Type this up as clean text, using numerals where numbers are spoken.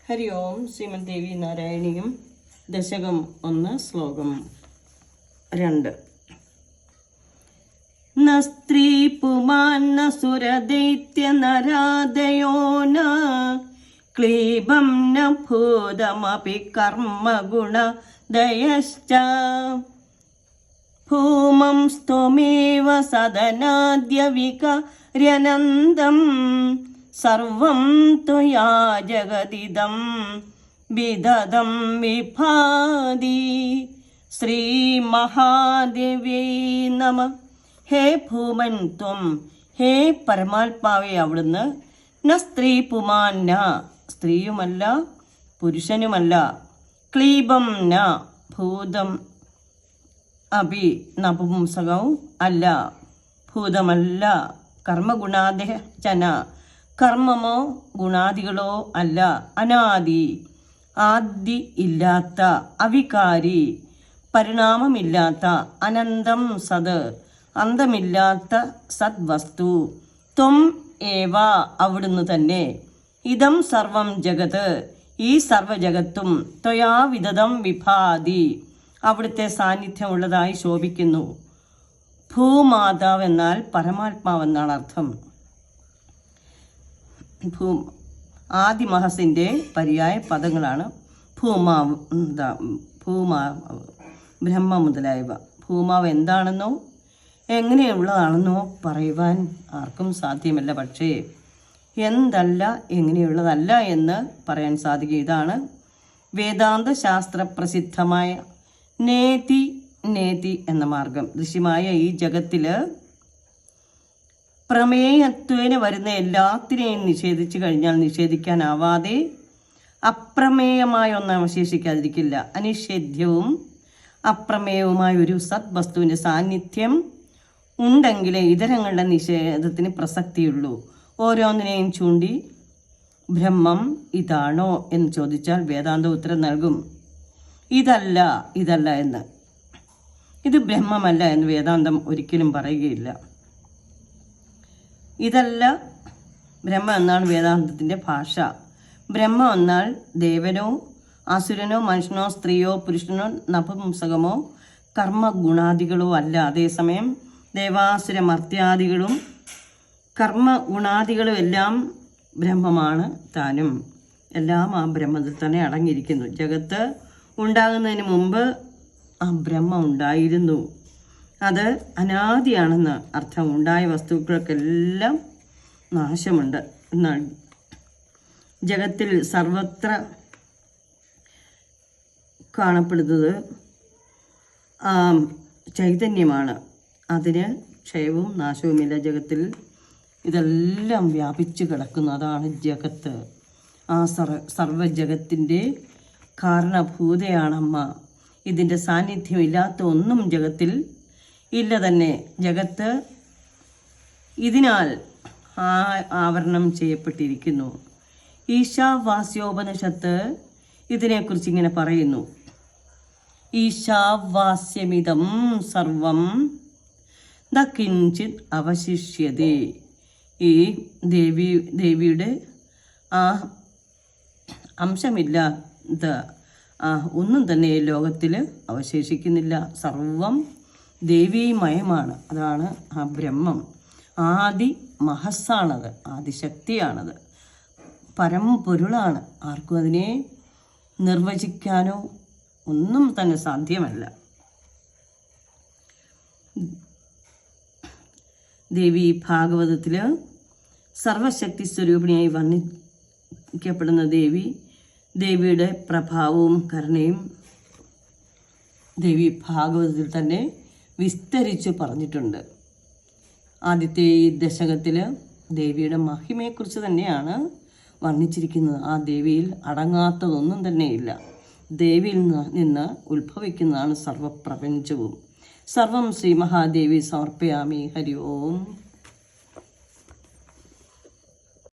ഹരി ഓം ശ്രീമദ് ദേവി നാരായണീയം ദശകം 1 ശ്ലോകം 2. ന സ്ത്രീ പുമാൻ ന സുരദൈത്യ നരാദയോ ന ക്ലീബം ന ഭൂതമപി കർമ്മഗുണ ദയശ്ച ഭൂമം സ്ത്വമേവ സദനാദ്യ വികാര്യനന്ദം സർവം ത്വയാ ജഗദിദം വിദദം വിഭാതി. ശ്രീ മഹാദേവ്യൈ നമഃ. ഹേ ഭൂമൻ ത്വം, ഹേ പരമാത്മാവേ അവിടുന്ന്, ന സ്ത്രീ പുമാൻ, ന സ്ത്രീയുമല്ല പുരുഷനുമല്ല, ക്ലീബം ന ഭൂതം അപി നപുംസകവും അല്ല, ഭൂതമല്ല, കർമ്മഗുണാദയ ചന കർമ്മമോ ഗുണാദികളോ അല്ല, അനാദി ആദി ഇല്ലാത്ത, അവികാരി പരിണാമമില്ലാത്ത, അനന്തം സത് അന്തമില്ലാത്ത സദ്വസ്തു, ത്വം ഏവ അവിടുന്ന് തന്നെ, ഇതം സർവം ജഗത് ഈ സർവജഗത്തും, ത്വയാ വിദദം വിഭാതി അവിടുത്തെ സാന്നിധ്യമുള്ളതായി ശോഭിക്കുന്നു. ഭൂമാതാവ് എന്നാൽ പരമാത്മാവെന്നാണ് അർത്ഥം. ആദിമഹസിൻ്റെ പര്യായ പദങ്ങളാണ് ഭൂമാവ്, ഭൂമാവ്, ബ്രഹ്മ മുതലായവ. ഭൂമാവ് എന്താണെന്നോ എങ്ങനെയുള്ളതാണെന്നോ പറയുവാൻ ആർക്കും സാധ്യമല്ല. പക്ഷേ എന്തല്ല എങ്ങനെയുള്ളതല്ല എന്ന് പറയാൻ സാധിക്കും. ഇതാണ് വേദാന്ത ശാസ്ത്ര പ്രസിദ്ധമായ നേതി നേതി എന്ന മാർഗം. ദൃശ്യമായ ഈ ജഗത്തിൽ പ്രമേയത്വേന വരുന്ന എല്ലാത്തിനെയും നിഷേധിച്ചു കഴിഞ്ഞാൽ നിഷേധിക്കാനാവാതെ അപ്രമേയമായ ഒന്നും അവശേഷിക്കാതിരിക്കില്ല. അനിഷേധ്യവും അപ്രമേയവുമായ ഒരു സദ്വസ്തുവിൻ്റെ സാന്നിധ്യം ഉണ്ടെങ്കിലേ ഇതരങ്ങളുടെ നിഷേധത്തിന് പ്രസക്തിയുള്ളൂ. ഓരോന്നിനെയും ചൂണ്ടി ബ്രഹ്മം ഇതാണോ എന്ന് ചോദിച്ചാൽ വേദാന്ത ഉത്തരം നൽകും. ഇതല്ല ഇതല്ല എന്ന്, ഇത് ബ്രഹ്മമല്ല എന്ന് വേദാന്തം ഒരിക്കലും പറയുകയില്ല. ഇതല്ല ബ്രഹ്മം എന്നാണ് വേദാന്തത്തിൻ്റെ ഭാഷ. ബ്രഹ്മം എന്നാൽ ദേവനോ അസുരനോ മനുഷ്യനോ സ്ത്രീയോ പുരുഷനോ നപുംസകമോ കർമ്മഗുണാദികളോ അല്ല. അതേസമയം ദേവാസുര മർത്യാദികളും കർമ്മഗുണാദികളും എല്ലാം ബ്രഹ്മമാണ് താനും. എല്ലാം ആ ബ്രഹ്മത്തിൽ തന്നെ അടങ്ങിയിരിക്കുന്നു. ജഗത്ത് ഉണ്ടാകുന്നതിന് മുമ്പ് ആ ബ്രഹ്മം ഉണ്ടായിരുന്നു. അത് അനാദിയാണെന്ന് അർത്ഥം. ഉണ്ടായ വസ്തുക്കൾക്കെല്ലാം നാശമുണ്ട് എന്നാണ്. ജഗത്തിൽ സർവത്ര കാണപ്പെടുന്നത് ചൈതന്യമാണ്. അതിന് ക്ഷയവും നാശവുമില്ല. ജഗത്തിൽ ഇതെല്ലാം വ്യാപിച്ചു കിടക്കുന്നു. അതാണ് ജഗത്ത്. ആ സർവജഗത്തിൻ്റെ കാരണഭൂതയാണമ്മ. ഇതിൻ്റെ സാന്നിധ്യമില്ലാത്ത ഒന്നും ജഗത്തിൽ ഇല്ല തന്നെ. ജഗത്ത് ഇതിനാൽ ആവരണം ചെയ്യപ്പെട്ടിരിക്കുന്നു. ഈശാവാസ്യോപനിഷത്ത് ഇതിനെക്കുറിച്ച് ഇങ്ങനെ പറയുന്നു. ഈശാവാസ്യമിതം സർവം ന കിഞ്ചിത് അവശിഷ്യതേ. ഈ ദേവിയുടെ ആ അംശമില്ലാത്ത ഒന്നും തന്നെ ലോകത്തിൽ അവശേഷിക്കുന്നില്ല. സർവം ദേവീമയമാണ്. അതാണ് ആ ബ്രഹ്മം. ആദി മഹസ്സാണത്, ആദിശക്തിയാണത്, പരമ്പൊരുളാണ്. ആർക്കും അതിനെ നിർവചിക്കാനോ ഒന്നും തന്നെ സാധ്യമല്ല. ദേവി ഭാഗവതത്തിൽ സർവശക്തി സ്വരൂപിണിയായി വർണ്ണിക്കപ്പെടുന്ന ദേവിയുടെ പ്രഭാവവും കരുണയും ദേവി ഭാഗവതത്തിൽ തന്നെ വിസ്തരിച്ച് പറഞ്ഞിട്ടുണ്ട്. ആദ്യത്തെ ഈ ദശകത്തിൽ ദേവിയുടെ മഹിമയെക്കുറിച്ച് തന്നെയാണ് വർണ്ണിച്ചിരിക്കുന്നത്. ആ ദേവിയിൽ അടങ്ങാത്തതൊന്നും തന്നെയില്ല. ദേവിയിൽ നിന്ന് ഉത്ഭവിക്കുന്നതാണ് സർവപ്രപഞ്ചവും. സർവം ശ്രീ മഹാദേവി സമർപ്പയാമി. ഹരി ഓം.